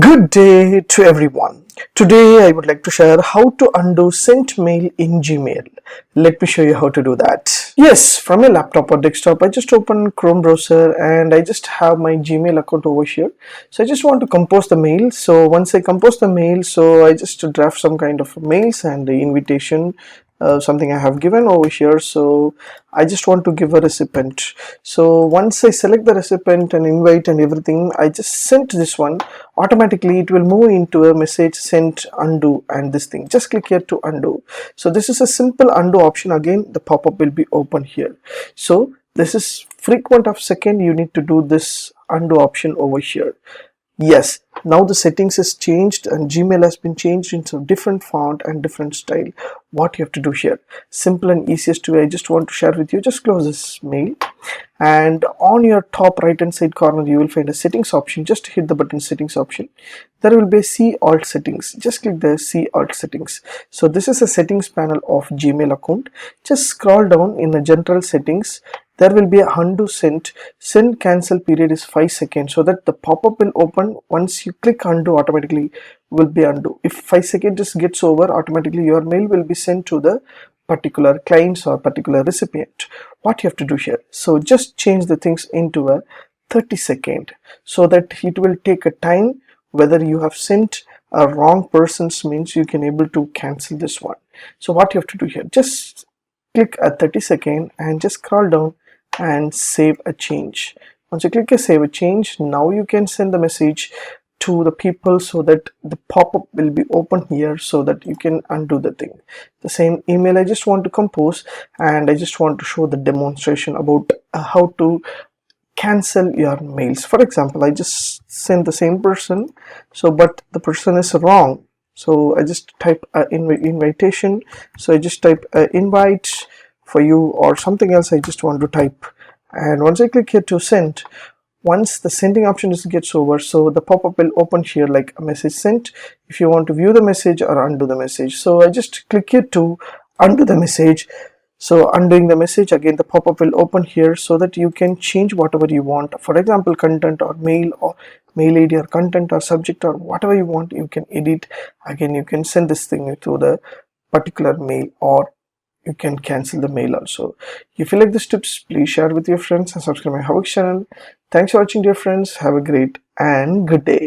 Good day to everyone. Today I would like to share how to undo sent mail in Gmail. Let me show you how to do that. Yes, from a laptop or desktop, I just open Chrome browser and I just have my Gmail account over here. So I just want to compose the mail. So once I compose the mail, so I just draft some kind of mails and the invitation, something I have given over here. So I just want to give a recipient. So once I select the recipient and invite and everything, I just sent this one. Automatically it will move into a message sent undo and this thing. Just click here to undo. So this is a simple undo option. Again, the pop-up will be open here. So this is frequent of second you need to do this undo option over here. Yes, now the settings is changed and Gmail has been changed into different font and different style. What you have to do here, simple and easiest way I just want to share with you. Just close this mail and on your top right hand side corner you will find a settings option. Just hit the button settings option. There will be a see alt settings. Just click the see alt settings. So this is a settings panel of Gmail account. Just scroll down in the general settings. There will be a undo send cancel period is 5 seconds, so that the pop-up will open. Once you click undo, automatically will be undo. If 5 seconds just gets over, automatically your mail will be sent to the particular clients or particular recipient. What you have to do here, so just change the things into a 30-second so that it will take a time. Whether you have sent a wrong person's means you can able to cancel this one. So what you have to do here, just click a 30-second and just scroll down and save a change. Once you click a save a change, now you can send the message to the people so that the pop-up will be open here so that you can undo the thing. The same email I just want to compose and I just want to show the demonstration about how to cancel your mails. For example, I just send the same person, so but the person is wrong. So I just type invitation. So I just type invite for you or something else I just want to type, and once I click here to send, once the sending option gets over, so the pop-up will open here like a message sent. If you want to view the message or undo the message, so I just click here to undo the message. So undoing the message, again the pop-up will open here so that you can change whatever you want. For example, content or mail ID or content or subject or whatever you want, you can edit. Again, you can send this thing to the particular mail, or you can cancel the mail also. If you like these tips, please share with your friends and subscribe my HowXT channel. Thanks for watching, dear friends. Have a great and good day.